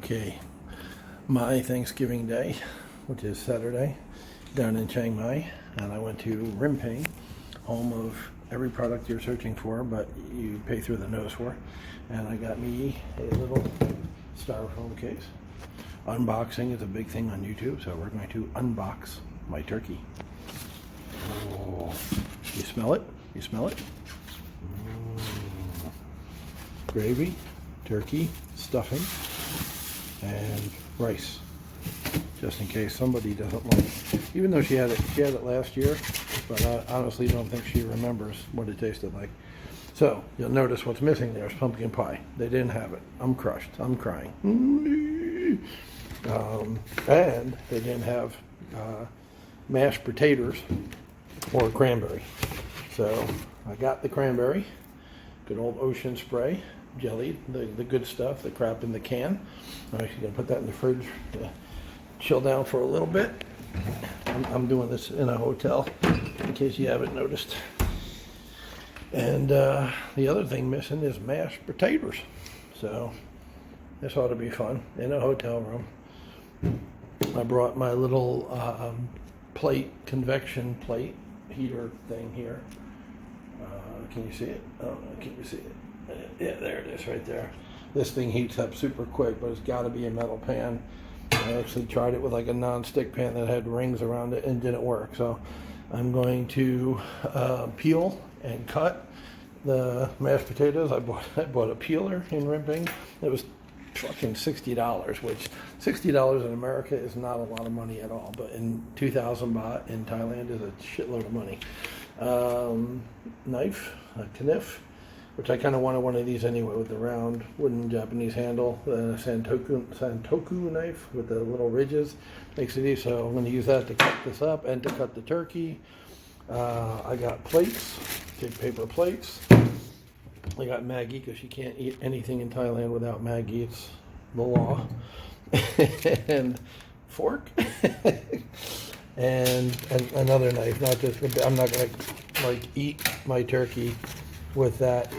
Okay, my Thanksgiving Day, which is Saturday, down in Chiang Mai, and I went to Rimping, home of every product you're searching for, but you pay through the nose for. And I got me a little styrofoam case. Unboxing is a big thing on YouTube, so we're going to unbox my turkey. Oh, you smell it? You smell it? Gravy, turkey, stuffing, and rice, just in case somebody doesn't like it. Even though she had it last year, but I honestly don't think she remembers what it tasted like. So you'll notice what's missing there is pumpkin pie. They didn't have it. I'm crushed. I'm crying. And they didn't have mashed potatoes or cranberry. So I got the cranberry, good old Ocean Spray, jellied, the good stuff, the crap in the can. I'm actually going to put that in the fridge to chill down for a little bit. I'm doing this in a hotel, in case you haven't noticed. And the other thing missing is mashed potatoes. So this ought to be fun in a hotel room. I brought my little plate, convection plate heater thing here. Can you see it? Oh, can you see it? Yeah, there it is right there. This thing heats up super quick, but it's got to be a metal pan. I actually tried it with like a non-stick pan that had rings around it and didn't work. So I'm going to peel and cut the mashed potatoes. I bought a peeler in Rimping. It was fucking $60, which $60 in America is not a lot of money at all, but in 2,000 baht in Thailand is a shitload of money. Knife, a kniff, which I kind of wanted one of these anyway, with the round wooden Japanese handle, the Santoku knife with the little ridges, makes it easy. So I'm going to use that to cut this up and to cut the turkey. I got plates, big paper plates. I got Maggie because you can't eat anything in Thailand without Maggie. It's the law. And fork. and another knife. Not just. I'm not gonna like eat my turkey with that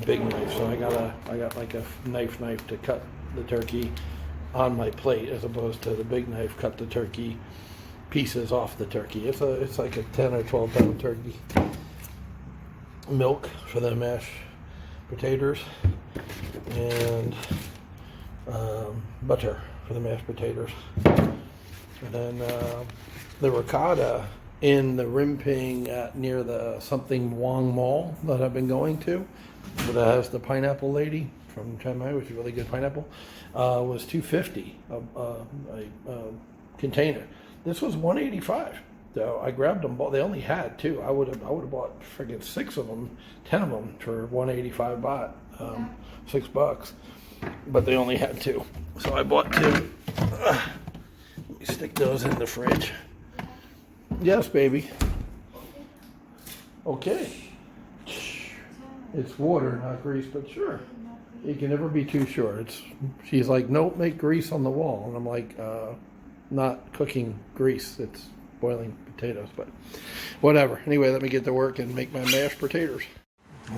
big knife. So I got like a knife to cut the turkey on my plate, as opposed to the big knife cut the turkey pieces off the turkey. It's like a 10 or 12 pound turkey. Milk for the mashed potatoes, and butter for the mashed potatoes. And then the ricotta in the Rimping near the something Wang Mall that I've been going to, that has the pineapple lady from Chiang Mai, which is really good pineapple, was $2.50 a container. This was $1.85. So I grabbed them both. They only had two. I would have bought friggin' 6 of them, 10 of them for 185 baht, $6. But they only had 2, so I bought 2. Let me stick those in the fridge. Yes, baby. Okay. It's water, not grease, but sure. You can never be too sure. She's like, nope, make grease on the wall, and I'm like, not cooking grease. It's boiling potatoes, but whatever. Anyway, let me get to work and make my mashed potatoes.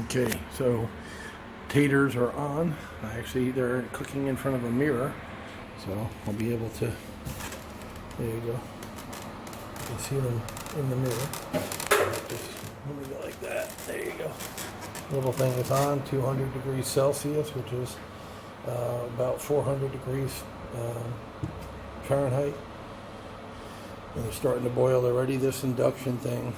Okay, so taters are on. They're cooking in front of a mirror, so I'll be able to, there you go. You can see them in the mirror. Just let me go like that. There you go. Little thing is on, 200 degrees Celsius, which is about 400 degrees Fahrenheit. And they're starting to boil already. This induction thing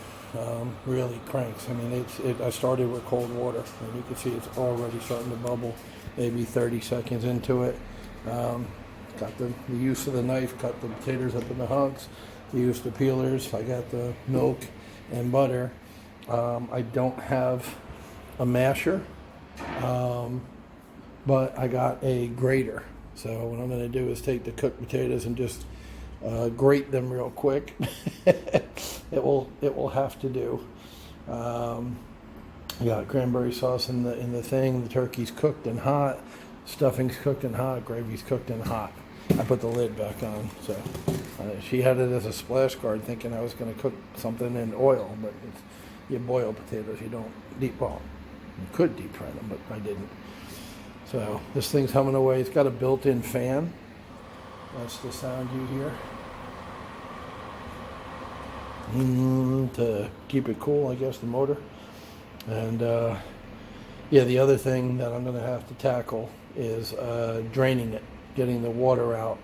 really cranks. I mean, I started with cold water, and you can see it's already starting to bubble. Maybe 30 seconds into it. Got the use of the knife, cut the potatoes up into hunks. Used the peelers. I got the milk and butter. I don't have a masher, but I got a grater. So what I'm going to do is take the cooked potatoes and just grate them real quick. It will have to do. I got cranberry sauce in the thing. The turkey's cooked and hot. Stuffing's cooked and hot. Gravy's cooked and hot. I put the lid back on. So she had it as a splash guard, thinking I was going to cook something in oil, but you boil potatoes. You don't deep. Well, you could deep fry them, but I didn't. So this thing's humming away. It's got a built-in fan. That's the sound you hear. To keep it cool, I guess, the motor. And yeah, the other thing that I'm going to have to tackle is draining it, getting the water out,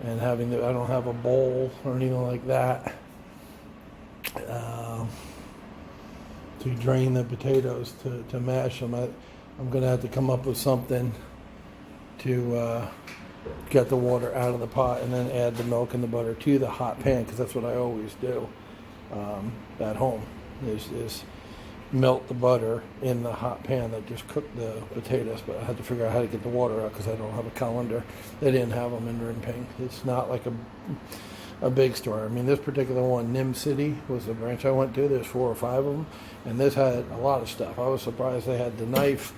and having I don't have a bowl or anything like that to drain the potatoes, to mash them. I'm going to have to come up with something to get the water out of the pot and then add the milk and the butter to the hot pan, because that's what I always do at home, is melt the butter in the hot pan that just cooked the potatoes. But I had to figure out how to get the water out because I don't have a colander. They didn't have them in Rimping. It's not like a big store. I mean, this particular one, Nim City, was the branch I went to. There's 4 or 5 of them, and this had a lot of stuff. I was surprised they had the knife.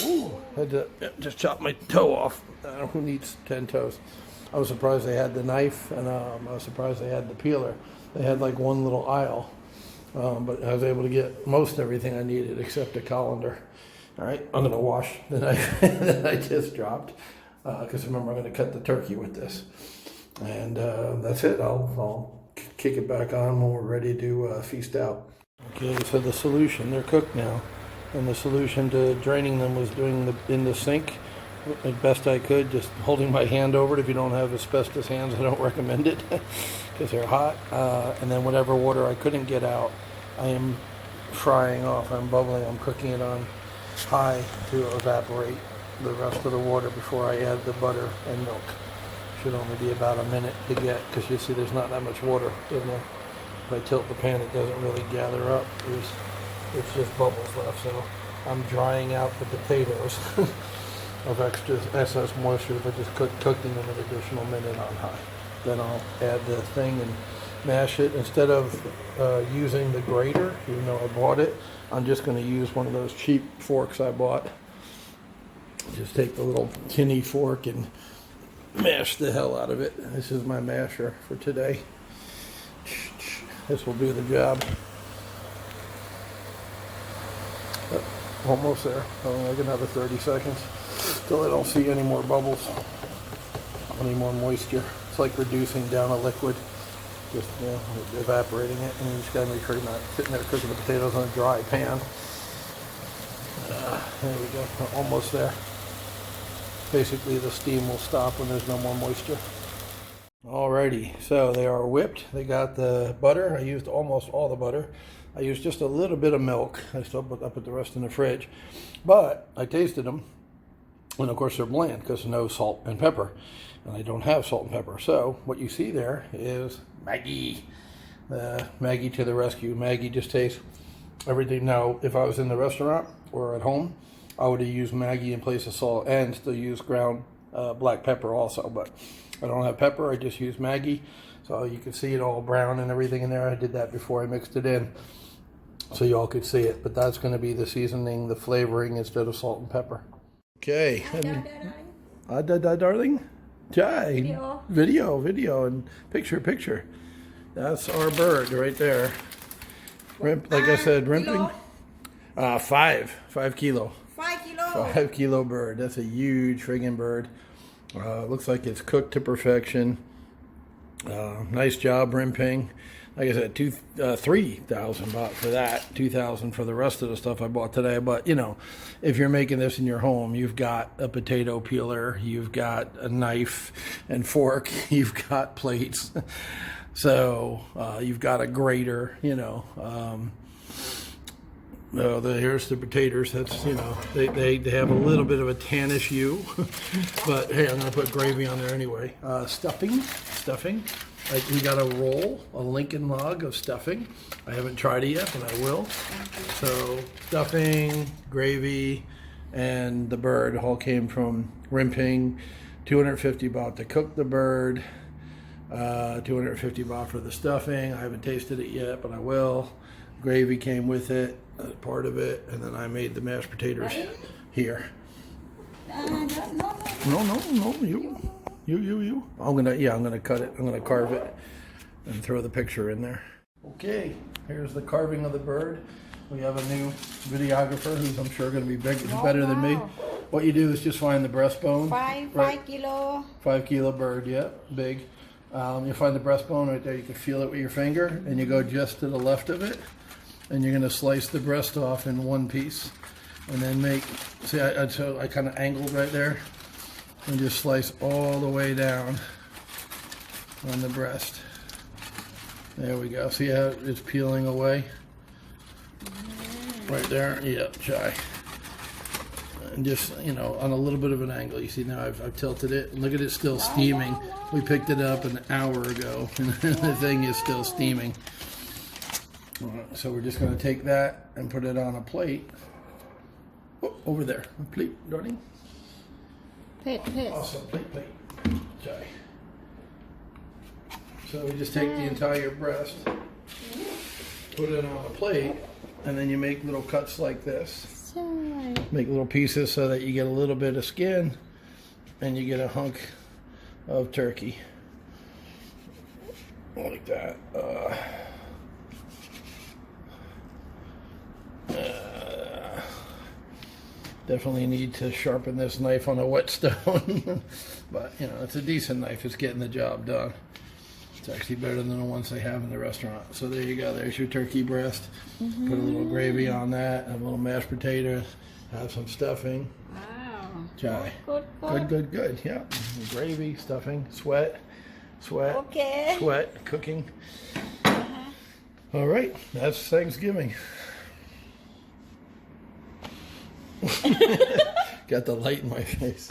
Ooh, had to just chop my toe off. Who needs 10 toes? I was surprised they had the knife, and I was surprised they had the peeler. They had like one little aisle, but I was able to get most everything I needed except a colander. All right, I'm going to wash the knife that I just dropped, because remember, I'm going to cut the turkey with this. And that's it. I'll kick it back on when we're ready to feast out. Okay, so the solution, they're cooked now. And the solution to draining them was doing in the sink as best I could, just holding my hand over it. If you don't have asbestos hands, I don't recommend it because they're hot. And then whatever water I couldn't get out, I am frying off. I'm bubbling. I'm cooking it on high to evaporate the rest of the water before I add the butter and milk. Should only be about a minute to get, because you see there's not that much water in there. If I tilt the pan, it doesn't really gather up. It's just bubbles left. So I'm drying out the potatoes of extra excess moisture, but just cooking them an additional minute on high. Then I'll add the thing and mash it. Instead of using the grater, even though I bought it, I'm just going to use one of those cheap forks I bought. Just take the little tinny fork and mash the hell out of it. This is my masher for today. This will do the job. Almost there. Like another 30 seconds. Still, I don't see any more bubbles, any more moisture. It's like reducing down a liquid, just evaporating it. And you just gotta make sure you're not sitting there cooking the potatoes on a dry pan. There we go. Almost there. Basically, the steam will stop when there's no more moisture. Alrighty, so they are whipped. They got the butter. I used almost all the butter. I used just a little bit of milk. I still put the rest in the fridge. But I tasted them, and of course they're bland because no salt and pepper. And I don't have salt and pepper. So what you see there is Maggi. Maggi to the rescue. Maggi just tastes everything. Now, if I was in the restaurant or at home, I would have used Maggi in place of salt and still use ground black pepper also. But I don't have pepper. I just use Maggi. So you can see it all brown and everything in there. I did that before I mixed it in, so you all could see it. But that's going to be the seasoning, the flavoring, instead of salt and pepper. Okay. Darling? Jai. Video, and picture. That's our bird right there. Like I said, Rimping. 5 kilo. 5 kilo. 5 kilo bird. That's a huge friggin' bird. Looks like it's cooked to perfection. Nice job, Rimping. Like I said, 3,000 baht for that, 2,000 for the rest of the stuff I bought today. But, if you're making this in your home, you've got a potato peeler, you've got a knife and fork, you've got plates. So, you've got a grater, here's the potatoes. That's, they have a little bit of a tannish hue. But, hey, I'm going to put gravy on there anyway. Stuffing. We got a roll, a Lincoln log of stuffing. I haven't tried it yet, but I will. So stuffing, gravy, and the bird all came from Rimping. 250 baht to cook the bird. 250 baht for the stuffing. I haven't tasted it yet, but I will. Gravy came with it as part of it, and then I made the mashed potatoes here. No, you. I'm gonna cut it. I'm gonna carve it and throw the picture in there. Okay, here's the carving of the bird. We have a new videographer who's, I'm sure, gonna be better than me. what you do is just find the breastbone. Five Right. kilo. 5 kilo bird, yeah, big. You find the breastbone right there. You can feel it with your finger, and you go just to the left of it, and you're gonna slice the breast off in one piece, and then make. See, I kind of angled right there, and just slice all the way down on the breast. There we go. See how it's peeling away? Right there. Yep, try. And just, you know, on a little bit of an angle. You see now I've tilted it. Look at it still steaming. We picked it up an hour ago, and the thing is still steaming. So we're just going to take that and put it on a plate. Oh, over there. A plate, darling. Plate. Awesome. Plate. Try. So we just take the entire breast, put it on a plate, and then you make little cuts like this. Make little pieces so that you get a little bit of skin, and you get a hunk of turkey. Like that. Definitely need to sharpen this knife on a whetstone. But, you know, it's a decent knife. It's getting the job done. It's actually better than the ones they have in the restaurant. So there you go. There's your turkey breast. Put a little gravy on that. Have a little mashed potatoes. Have some stuffing. Wow. Try. Good. Yeah. Gravy, stuffing, sweat. Okay. Sweat, cooking. All right. That's Thanksgiving. Got the light in my face.